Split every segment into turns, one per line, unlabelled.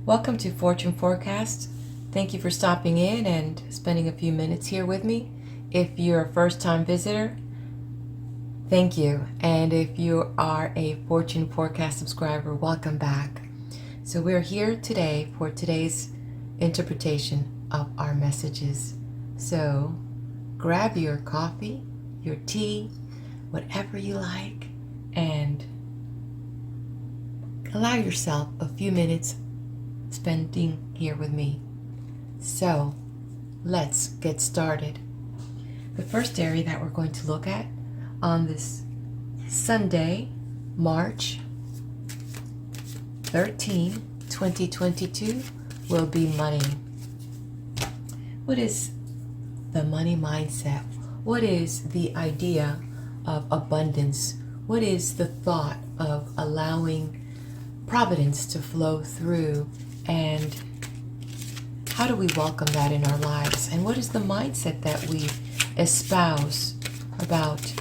Welcome to Fortune Forecast. Thank you for stopping in and spending a few minutes here with me. If you're a first-time visitor, thank you. And if you are a Fortune Forecast subscriber, welcome back. So we're here today for today's interpretation of our messages. So grab your coffee, your tea, whatever you like, and allow yourself a few minutes spending here with me. So let's get started. The first area that we're going to look at on this Sunday, March 13, 2022, will be money. What is the money mindset? What is the idea of abundance? What is the thought of allowing providence to flow through, and how do we welcome that in our lives? And what is the mindset that we espouse about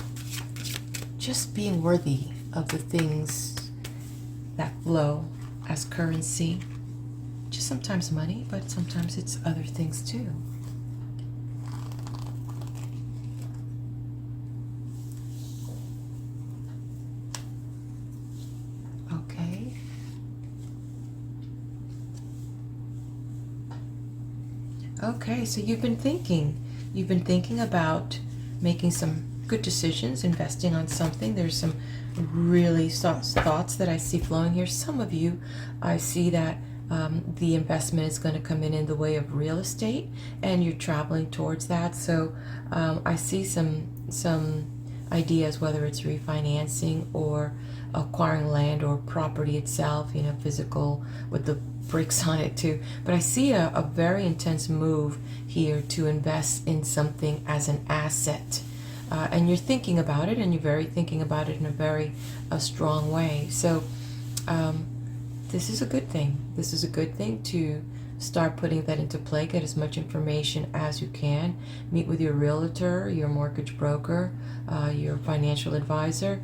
just being worthy of the things that flow as currency? Just sometimes money, but sometimes it's other things too. Okay, so you've been thinking about making some good decisions, investing on something. There's some really thoughts that I see flowing here. Some of you, I see that the investment is going to come in the way of real estate, and you're traveling towards that. So I see some ideas, whether it's refinancing or acquiring land or property itself, physical with the bricks on it too. But I see a very intense move here to invest in something as an asset. And you're thinking about it, and you're thinking about it in a very strong way. So this is a good thing. This is a good thing to start putting that into play. Get as much information as you can. Meet with your realtor, your mortgage broker, your financial advisor.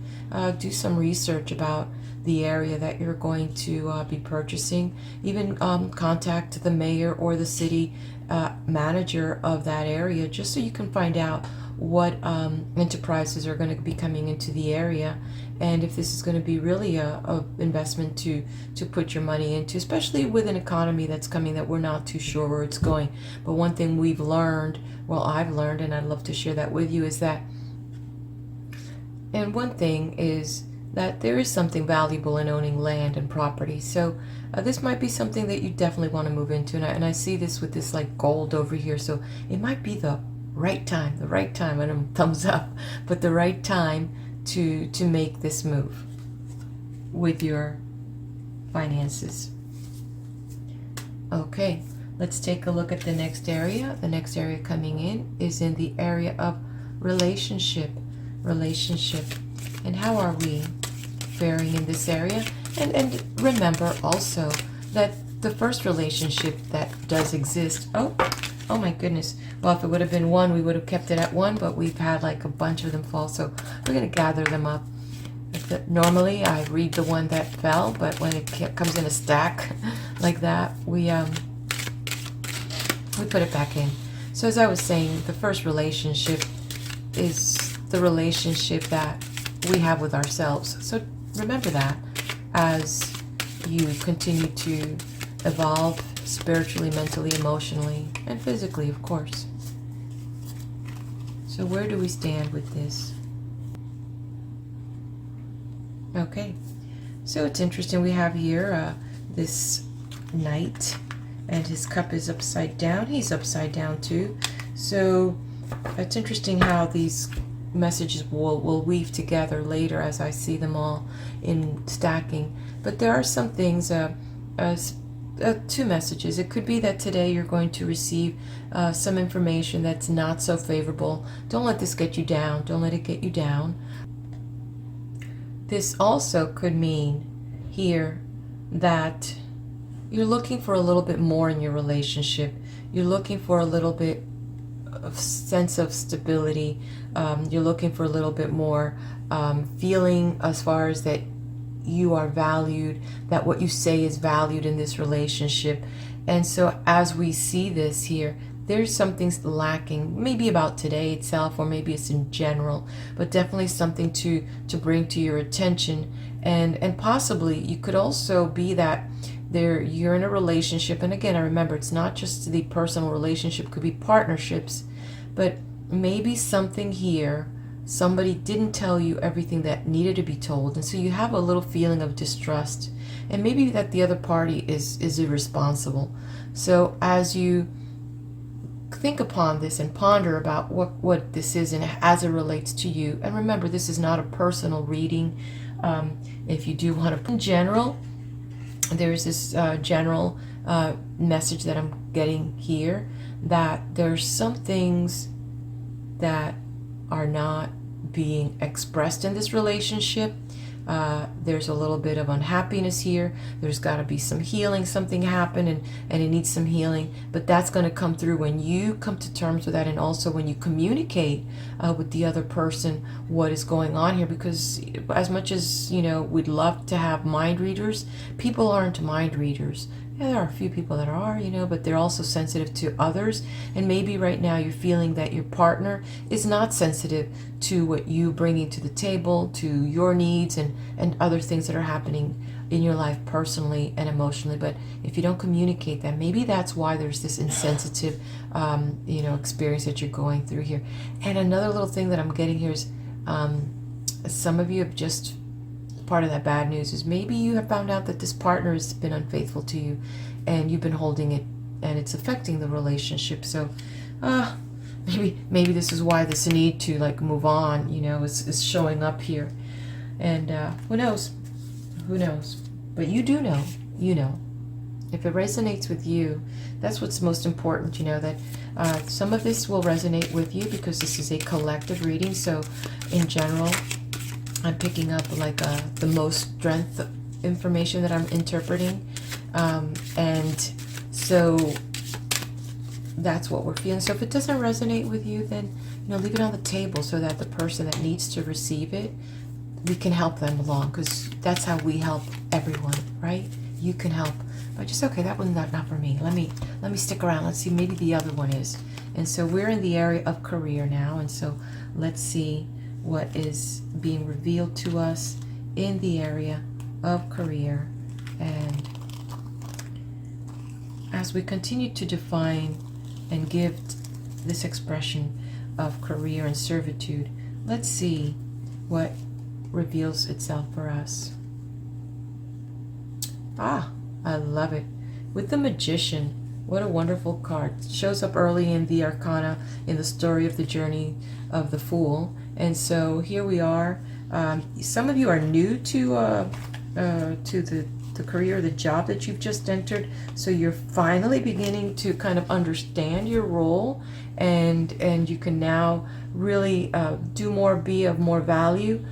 Do some research about the area that you're going to be purchasing. Even contact the mayor or the city manager of that area, just so you can find out what enterprises are going to be coming into the area, and if this is going to be really a investment to put your money into, especially with an economy that's coming that we're not too sure where it's going. But one thing I've learned, and I'd love to share that with you, is that, and one thing is that there is something valuable in owning land and property. So this might be something that you definitely want to move into, and I see this with this like gold over here. So it might be the right time, I don't thumbs up, but the right time to make this move with your finances. Okay, let's take a look at the next area. The next area coming in is in the area of relationship. And how are we faring in this area? And remember also that the first relationship that does exist, oh my goodness. Well, if it would have been one, we would have kept it at one, but we've had like a bunch of them fall, so we're going to gather them up. Normally, I read the one that fell, but when it comes in a stack like that, we put it back in. So as I was saying, the first relationship is the relationship that we have with ourselves. So remember that as you continue to evolve spiritually, mentally, emotionally, and physically, of course. So where do we stand with this? Okay, so it's interesting. We have here this knight, and his cup is upside down. He's upside down too. So it's interesting how these messages will weave together later as I see them all in stacking. But there are some things, two messages. It could be that today you're going to receive some information that's not so favorable. Don't let this get you down. Don't let it get you down. This also could mean here that you're looking for a little bit more in your relationship. You're looking for a little bit of sense of stability. You're looking for a little bit more feeling as far as that you are valued, that what you say is valued in this relationship. And so as we see this here, there's something lacking, maybe about today itself, or maybe it's in general, but definitely something to bring to your attention. And possibly you could also be that you're in a relationship, and again, I remember it's not just the personal relationship, could be partnerships, but maybe something here, somebody didn't tell you everything that needed to be told, and so you have a little feeling of distrust, and maybe that the other party is irresponsible. So as you think upon this and ponder about what this is and as it relates to you, and remember, this is not a personal reading. If you do want to, in general, there's this general message that I'm getting here, that there's some things that are not being expressed in this relationship. There's a little bit of unhappiness here. There's got to be some healing. Something happened and it needs some healing. But that's going to come through when you come to terms with that, and also when you communicate with the other person what is going on here. Because as much as, we'd love to have mind readers, people aren't mind readers. Yeah, there are a few people that are, but they're also sensitive to others. And maybe right now you're feeling that your partner is not sensitive to what you bringing to the table, to your needs and other things that are happening in your life personally and emotionally. But if you don't communicate that, maybe that's why there's this insensitive, experience that you're going through here. And another little thing that I'm getting here is some of you have just, part of that bad news is maybe you have found out that this partner has been unfaithful to you, and you've been holding it, and it's affecting the relationship. So maybe this is why this need to move on is showing up here. And who knows, but you do know, if it resonates with you, that's what's most important. That some of this will resonate with you because this is a collective reading. So in general, I'm picking up the most strength information that I'm interpreting. And so that's what we're feeling. So if it doesn't resonate with you, then, leave it on the table so that the person that needs to receive it, we can help them along, because that's how we help everyone, right? You can help. But just, okay, that one's not for me. Let me stick around. Let's see, maybe the other one is. And so we're in the area of career now. And so let's see what is being revealed to us in the area of career. And as we continue to define and give this expression of career and servitude, let's see what reveals itself for us. I love it. With the Magician, what a wonderful card. It shows up early in the Arcana in the story of the journey of the Fool. And so here we are. Some of you are new to the career, the job that you've just entered. So you're finally beginning to kind of understand your role, and you can now really do more, be of more value.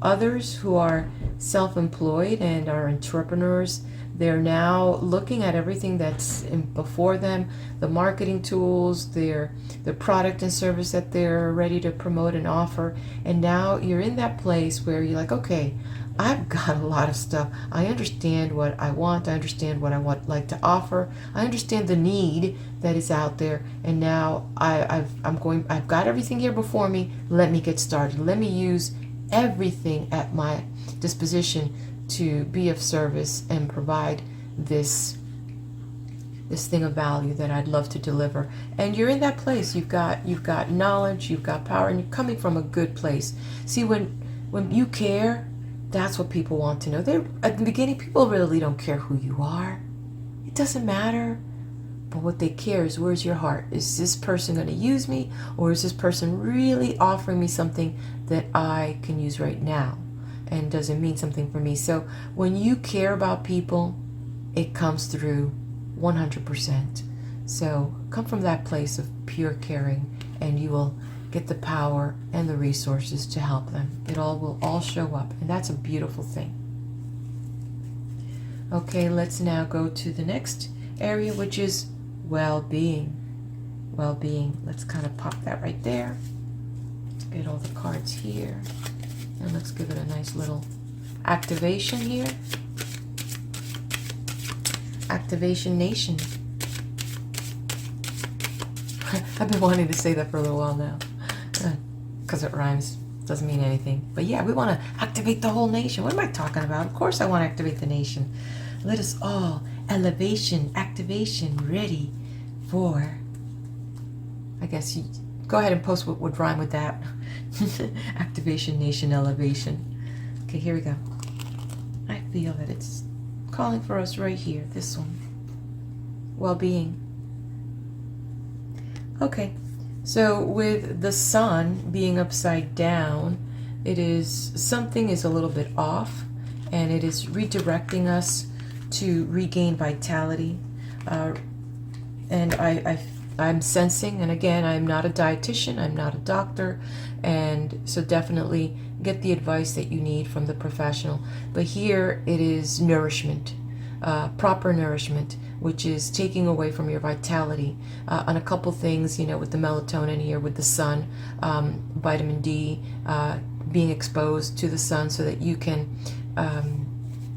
Others who are self-employed and are entrepreneurs, they're now looking at everything that's before them, the marketing tools, the product and service that they're ready to promote and offer. And now you're in that place where you're like, okay, I've got a lot of stuff. I understand what I want. I understand what I like to offer. I understand the need that is out there. And now I've got everything here before me. Let me get started. Let me use everything at my disposition to be of service and provide this thing of value that I'd love to deliver. And you're in that place. You've got knowledge, you've got power, and you're coming from a good place. See, when you care, that's what people want to know. At the beginning, people really don't care who you are. It doesn't matter. But what they care is, where's your heart? Is this person going to use me, or is this person really offering me something that I can use right now? And does it mean something for me? So when you care about people, it comes through 100%. So come from that place of pure caring, and you will get the power and the resources to help them. It will all show up, and that's a beautiful thing. Okay, let's now go to the next area, which is well-being. Well-being. Let's kind of pop that right there. Let's get all the cards here, and let's give it a nice little activation here. Activation Nation. I've been wanting to say that for a little while now. Because it rhymes. Doesn't mean anything. But yeah, we want to activate the whole nation. What am I talking about? Of course I want to activate the nation. Let us all, elevation, activation, ready for... I guess you go ahead and post what would rhyme with that. Activation, nation, elevation. Okay, here we go. I feel that it's calling for us right here. This one. Well-being. Okay, so with the sun being upside down, it is, something is a little bit off, and it is redirecting us to regain vitality. And I'm sensing, and again, I'm not a dietitian, I'm not a doctor, and so definitely get the advice that you need from the professional. But here it is nourishment, proper nourishment, which is taking away from your vitality on a couple things, you know, with the melatonin here, with the sun, vitamin D, being exposed to the sun so that you can,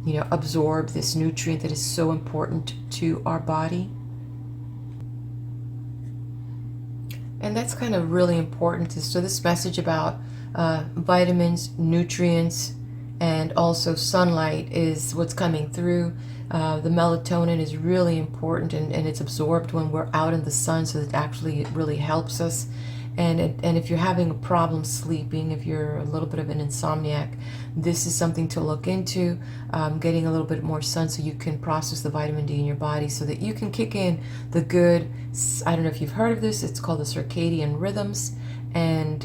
you know, absorb this nutrient that is so important to our body. And that's kind of really important. So this message about vitamins, nutrients, and also sunlight is what's coming through. The melatonin is really important, and it's absorbed when we're out in the sun, so that actually it really helps us. And if you're having a problem sleeping, if you're a little bit of an insomniac, this is something to look into, getting a little bit more sun so you can process the vitamin D in your body so that you can kick in the good, I don't know if you've heard of this, it's called the circadian rhythms, and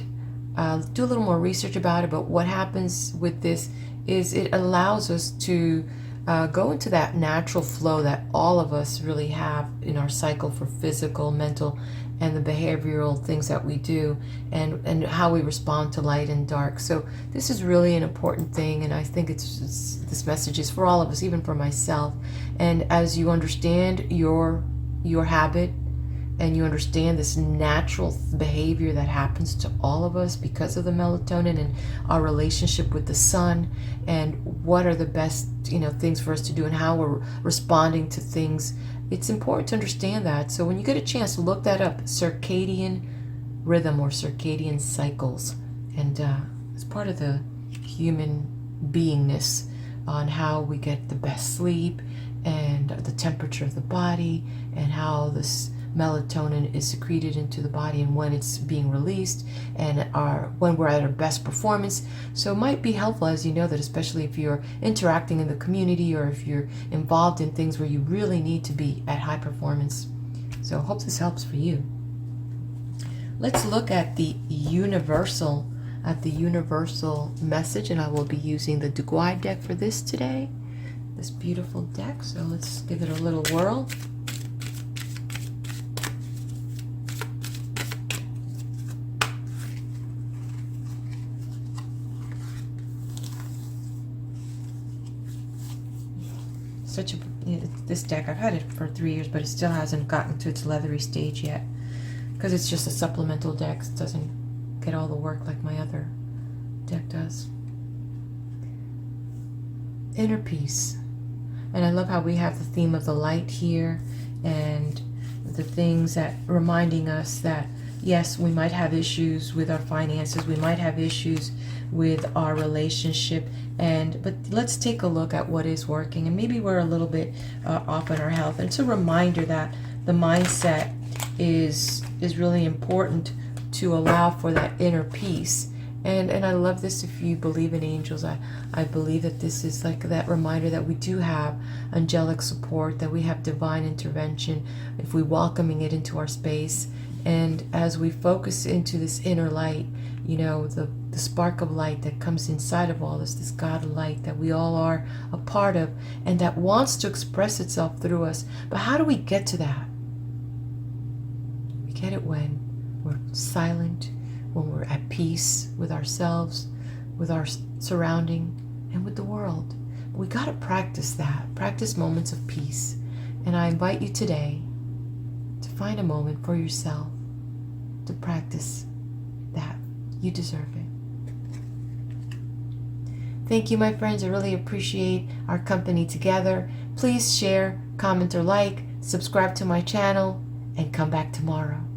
do a little more research about it. But what happens with this is it allows us to go into that natural flow that all of us really have in our cycle for physical, mental, and the behavioral things that we do, and how we respond to light and dark. So this is really an important thing, and I think this message is for all of us, even for myself. And as you understand your habit, and you understand this natural behavior that happens to all of us because of the melatonin and our relationship with the sun, and what are the best, you know, things for us to do and how we're responding to things, it's important to understand that. So when you get a chance to look that up, circadian rhythm or circadian cycles, and it's part of the human beingness on how we get the best sleep and the temperature of the body and how this melatonin is secreted into the body and when it's being released, and when we're at our best performance. So it might be helpful, as you know, that especially if you're interacting in the community or if you're involved in things where you really need to be at high performance. So I hope this helps for you. Let's look at the universal message, and I will be using the Waite deck for this today, this beautiful deck. So let's give it a little whirl. This deck, I've had it for 3 years, but it still hasn't gotten to its leathery stage yet, because it's just a supplemental deck. It doesn't get all the work like my other deck does. Inner peace. And I love how we have the theme of the light here, and the things that reminding us that yes, we might have issues with our finances, we might have issues with our relationship, but let's take a look at what is working, and maybe we're a little bit off in our health. And it's a reminder that the mindset is really important to allow for that inner peace. And I love this. If you believe in angels, I believe that this is like that reminder that we do have angelic support, that we have divine intervention if we welcoming it into our space. And as we focus into this inner light, you know, the spark of light that comes inside of all this God light that we all are a part of, and that wants to express itself through us. But how do we get to that? We get it when we're silent, when we're at peace with ourselves, with our surrounding, and with the world. We got to practice that, practice moments of peace. And I invite you today to find a moment for yourself to practice that. You deserve it. Thank you, my friends. I really appreciate our company together. Please share, comment, or like, subscribe to my channel, and come back tomorrow.